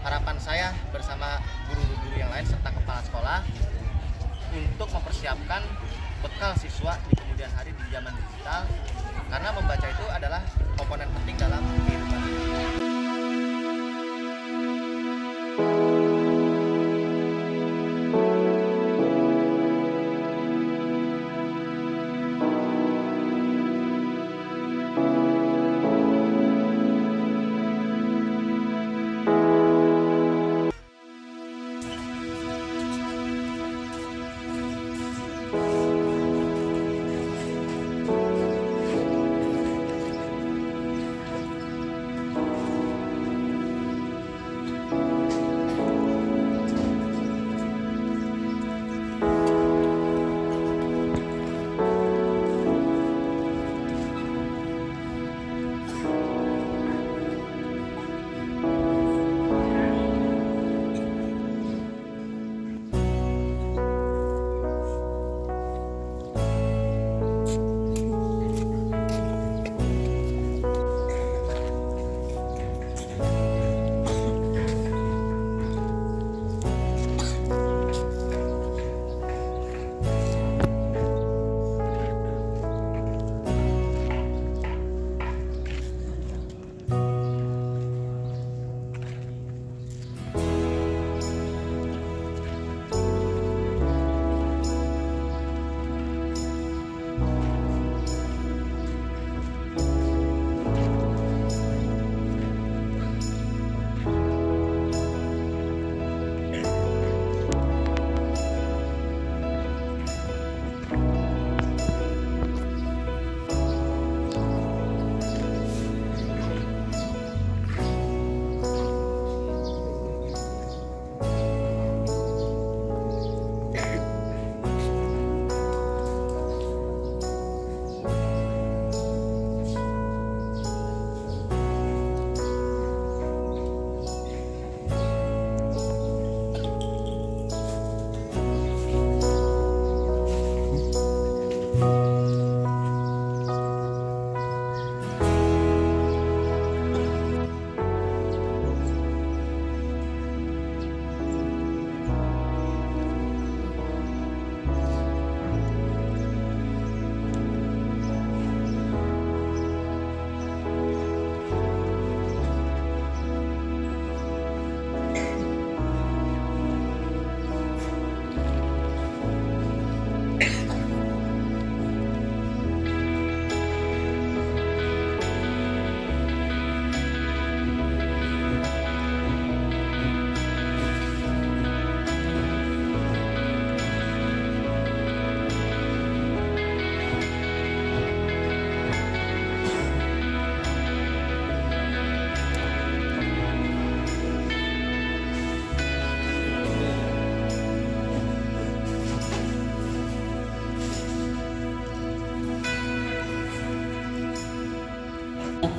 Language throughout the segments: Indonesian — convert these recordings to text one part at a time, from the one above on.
harapan saya bersama guru-guru yang lain serta kepala sekolah untuk mempersiapkan bekal siswa di kemudian hari di zaman digital, karena membaca itu adalah komponen penting dalam kehidupan.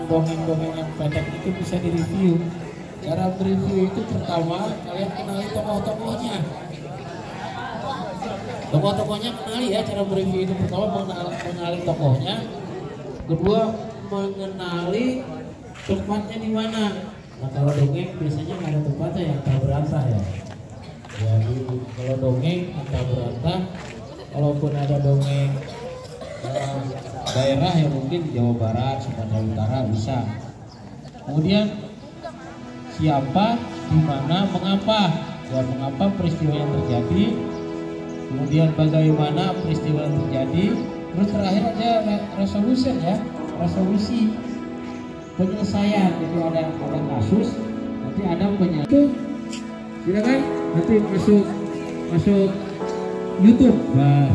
Dongeng-dongeng yang pendek itu bisa direview. Cara mereview itu pertama kalian kenali tokoh-tokohnya. Tokoh-tokohnya kenali ya, cara mereview itu pertama mengenali tokohnya. Kedua mengenali tempatnya di mana. Nah kalau dongeng biasanya nggak ada tempatnya, yang tak berantah ya. Jadi kalau dongeng tak berantah, kalaupun ada dongeng daerah yang mungkin di Jawa Barat, Sumatera Utara bisa. Kemudian siapa, di mana, mengapa, ya mengapa peristiwa yang terjadi, kemudian bagaimana peristiwa yang terjadi, terus terakhir ada resolution ya, resolusi penyelesaian. Itu ada kasus, nanti ada penyelesaian. Silakan nanti masuk YouTube. Nah,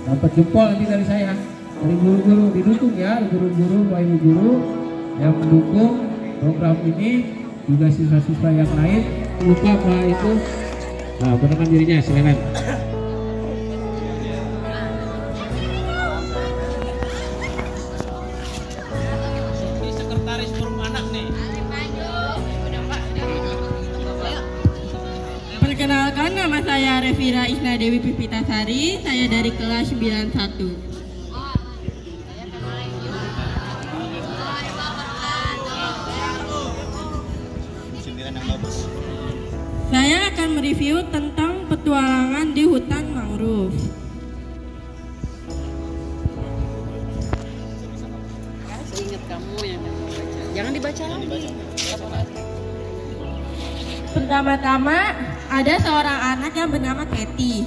dapat jempol nanti dari saya, dari guru-guru, didukung ya, guru-guru, ibu guru yang mendukung program ini, juga siswa-siswa yang lain. Lupa apa itu, nah gunakan dirinya, silakan. Ini sekretaris forum anak nih. Perkenalkan, nama saya Revira Isna Dewi Pipitasari, saya dari kelas 91. Saya akan mereview tentang petualangan di hutan mangrove. Ingat kamu yang baca. Jangan dibaca lagi. Pertama-tama ada seorang anak yang bernama Katie.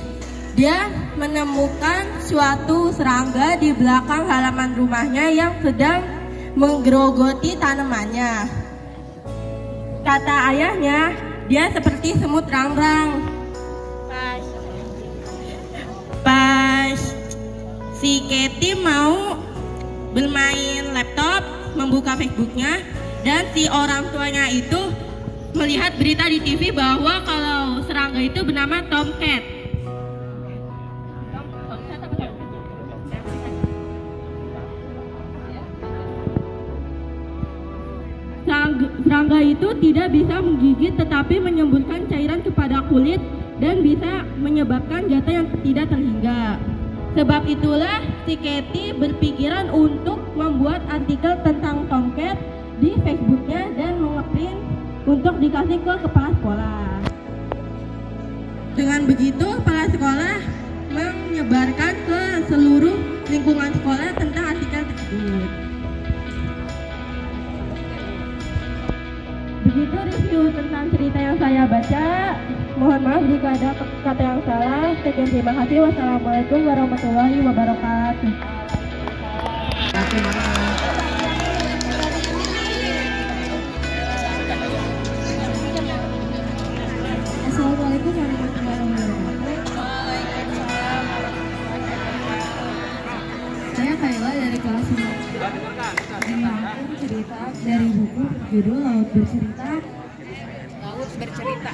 Dia menemukan suatu serangga di belakang halaman rumahnya yang sedang menggerogoti tanamannya. Kata ayahnya, dia seperti semut rangrang. Pas si Katie mau bermain laptop, membuka Facebooknya, dan si orang tuanya itu melihat berita di TV bahwa kalau serangga itu bernama Tomcat. Serangga itu tidak bisa menggigit tetapi menyemburkan cairan kepada kulit dan bisa menyebabkan jatuh yang tidak terhingga. Sebab itulah si Katie berpikiran untuk membuat artikel tentang Tomcat di Facebooknya dan mengeprint untuk dikasih ke kepala sekolah. Dengan begitu, kepala sekolah menyebarkan ke seluruh lingkungan sekolah tentang artikel tersebut. Begitu review tentang cerita yang saya baca. Mohon maaf jika ada kata yang salah. Sekian, terima kasih. Wassalamualaikum warahmatullahi wabarakatuh. Assalamualaikum warahmatullahi wabarakatuh. Saya Kayla dari kelas 9. Ini aku cerita dari buku judul Laut Bercerita. Laut bercerita.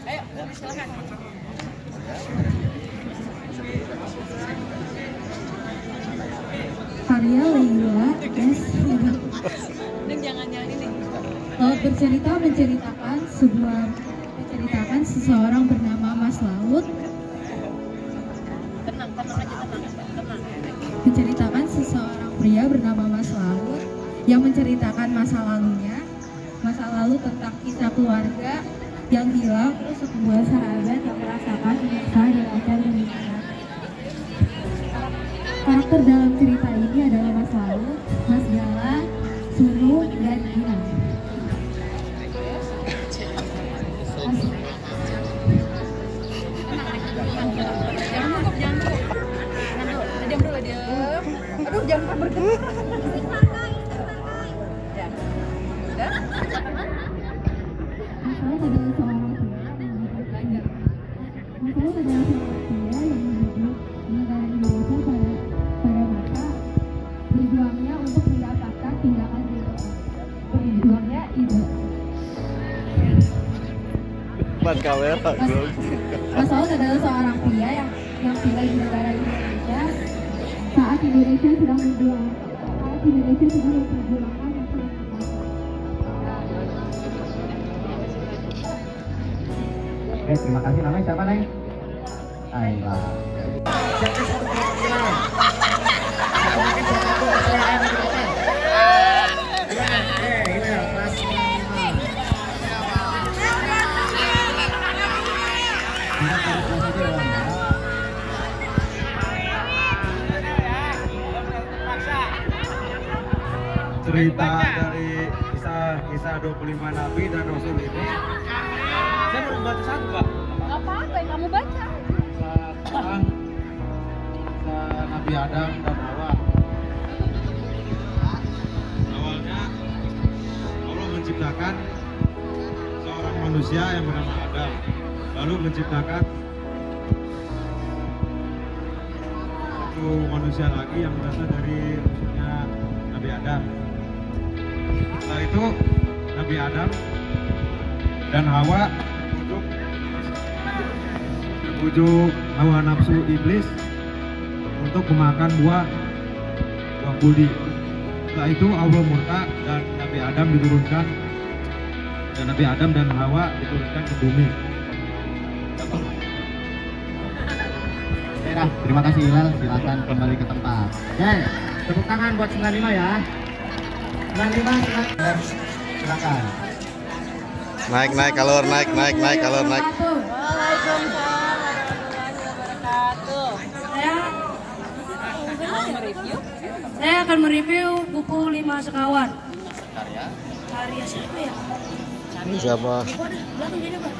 Ayo, silakan. Karya Leila S. Dan jangan ini. Laut Bercerita menceritakan seseorang bernama Mas Laut. Tenang aja, tenang. Menceritakan seseorang pria bernama Mas Laut yang menceritakan masa lalu tentang kisah keluarga yang hilang, terus sebuah sahabat yang merasakan menyesal dan akan menikah. Karakter dalam cerita ini adalah Mas Laut, Mas Gala, Sunu, dan Gina. Jangan bergerak. Ya. Udah? Masalah adalah seorang pria yang hidup negara Indonesia pada masa berjuangnya untuk mendapatkan tindakan berjuangnya itu. Masalah adalah seorang pria yang tinggal di negara Indonesia saat Indonesia sedang memperjuangkan terima kasih. Namanya siapa, Neng? Aila. Cerita dari kisah 25 Nabi dan Rasul ini, saya baru baca satu, Pak. Gak apa-apa yang kamu baca. Tentang Nabi Adam dan Hawa. Awalnya Allah menciptakan seorang manusia yang bernama Adam, lalu menciptakan satu manusia lagi yang berasal dari musuhnya Nabi Adam. Setelah itu Nabi Adam dan Hawa bujuk hawa nafsu iblis untuk memakan buah budi. Setelah itu Allah murka dan Nabi Adam diturunkan, dan Nabi Adam dan Hawa diturunkan ke bumi. Terima kasih Hilal, silakan kembali ke tempat. Oke, tepuk tangan buat 95 ya. Silakan. Naik kalor, naik kalor, naik. Waalaikumsalam warahmatullahi wabarakatuh. Mau mereview? Saya akan mereview buku 5 Sekawan. Karya. Karya siapa ya? Siapa? Belakang jadi apa?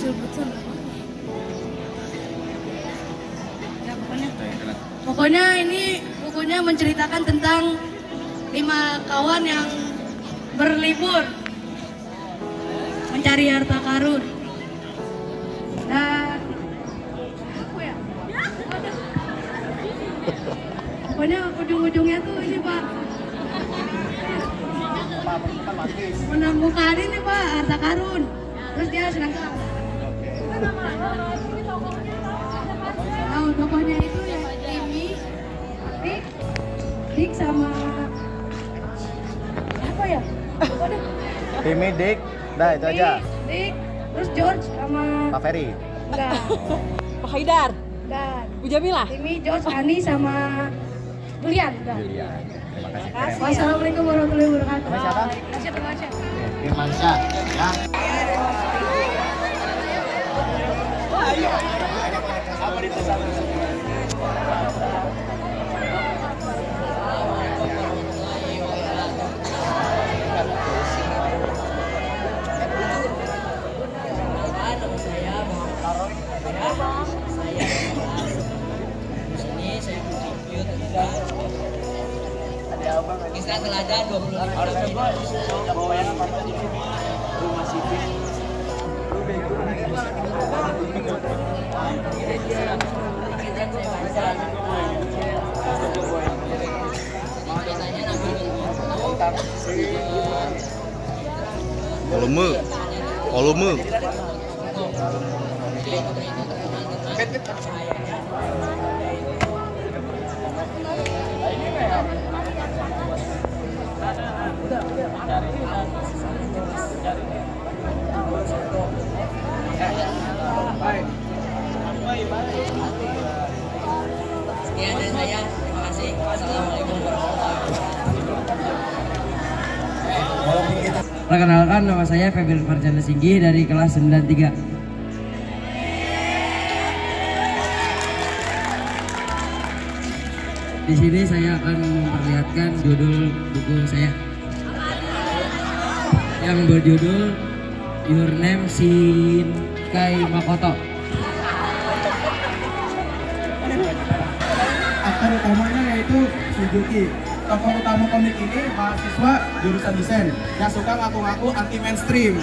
Betul. Ya, pokoknya ini bukunya menceritakan tentang 5 kawan yang berlibur mencari harta karun. Dan apa ya? Pokoknya ujung-ujungnya tuh ini Pak, menemukan ini Pak harta karun. Terus dia sedang tahu tokohnya itu ya Timmy, Dick sama apa ya? Timmy, Dick, dah itu aja. Dick, terus George sama Pak Ferry. enggak. Pak Haidar, Dan Bu Jamilah. Timmy, George, Ani sama Julian. Udah. Terima kasih. Wassalamualaikum warahmatullahi wabarakatuh. Nama siapa? Terima kasih. Firmansyah, ya. Kisah teladan 25 Volume. Sekian dari saya. Terima kasih. Wassalamualaikum warahmatullahi wabarakatuh. Perkenalkan, nama saya Febri Farjana Singgi dari kelas 93. Di sini saya akan memperlihatkan judul buku saya yang berjudul Your Name Shinkai Makoto. Aktor utamanya yaitu Suzuki. Tokoh utama komik ini mahasiswa jurusan desain yang suka ngaku-ngaku anti mainstream.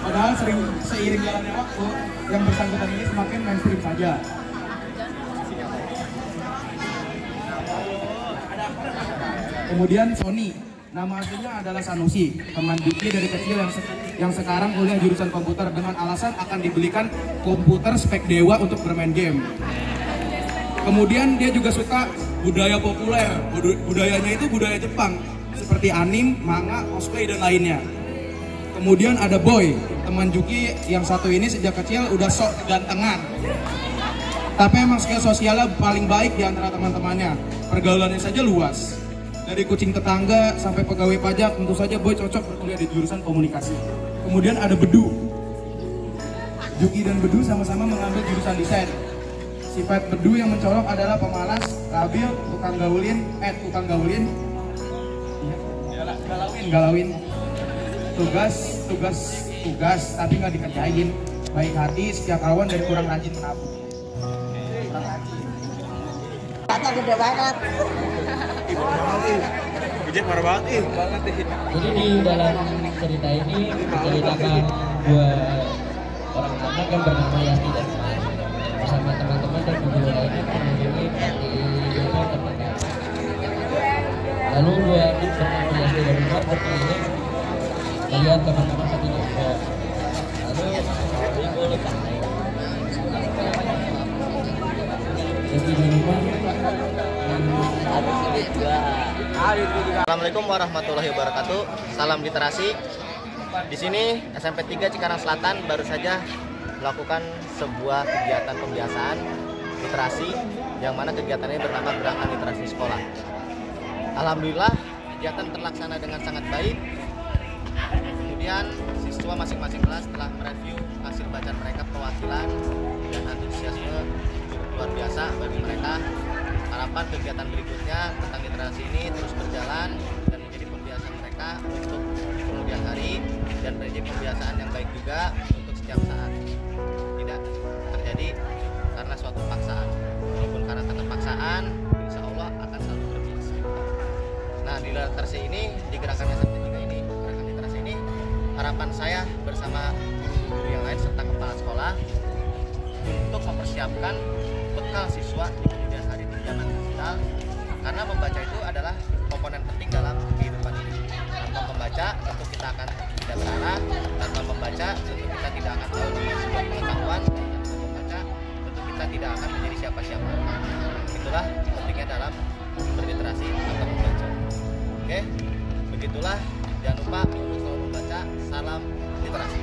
Padahal seiring jalannya waktu, yang bersangkutan ini semakin mainstream saja. Kemudian Sony, nama aslinya adalah Sanusi, teman Yuki dari kecil yang sekarang kuliah jurusan komputer dengan alasan akan dibelikan komputer spek dewa untuk bermain game. Kemudian dia juga suka budaya populer, budayanya itu budaya Jepang, seperti anime, manga, cosplay, dan lainnya. Kemudian ada Boy, teman Juki yang satu ini sejak kecil udah sok kegantengan. Tapi emang skill sosialnya paling baik di antara teman-temannya, pergaulannya saja luas. Dari kucing tetangga sampai pegawai pajak, tentu saja Boy cocok berkuliah di jurusan komunikasi. Kemudian ada Bedu. Juki dan Bedu sama-sama mengambil jurusan desain. Sifat Bedu yang mencolok adalah pemalas, labil, tukang galauin. Tugas, tapi nggak dikerjain. Baik hati, setia kawan, dan kurang rajin menabung. Kata gede banget. Jadi di dalam cerita ini menceritakan dua orang anak yang bernama Yasti dan Mas bersama teman-teman dan guru lainnya mengunjungi panti jompo terdekat. Lalu dua adik bernama Yasti dan Mas berkeliling melihat teman-teman satu jompo. Lalu berkumpul di pantai. Jadi di rumah Assalamualaikum warahmatullahi wabarakatuh. Salam literasi. Di sini SMP 3 Cikarang Selatan baru saja melakukan sebuah kegiatan pembiasaan literasi yang mana kegiatan ini bernama Gerakan Literasi Sekolah. Alhamdulillah kegiatan terlaksana dengan sangat baik. Kemudian siswa masing-masing kelas telah mereview hasil bacaan mereka, perwakilan dan antusiasme cukup luar biasa bagi mereka. Harapan kegiatan berikutnya tentang literasi ini terus berjalan dan menjadi pembiasaan mereka untuk di kemudian hari, dan menjadi pembiasaan yang baik juga untuk setiap saat, tidak terjadi karena suatu paksaan. Walaupun karena keterpaksaan, insya Allah akan selalu berbiasa. Nah, di literasi ini, di gerakan yang ketiga ini, gerakan literasi ini, harapan saya bersama guru-guru yang lain serta kepala sekolah untuk mempersiapkan bekal siswa di kemudian hari di zaman digital, karena membaca itu adalah komponen penting dalam kehidupan ini. Tanpa membaca tentu kita akan tidak berarah, tanpa membaca tentu kita tidak akan tahu namanya sebuah pengetahuan, tanpa membaca tentu kita tidak akan menjadi siapa-siapa. Itulah pentingnya dalam berliterasi atau membaca. Oke, begitulah, jangan lupa untuk selalu membaca. Salam literasi.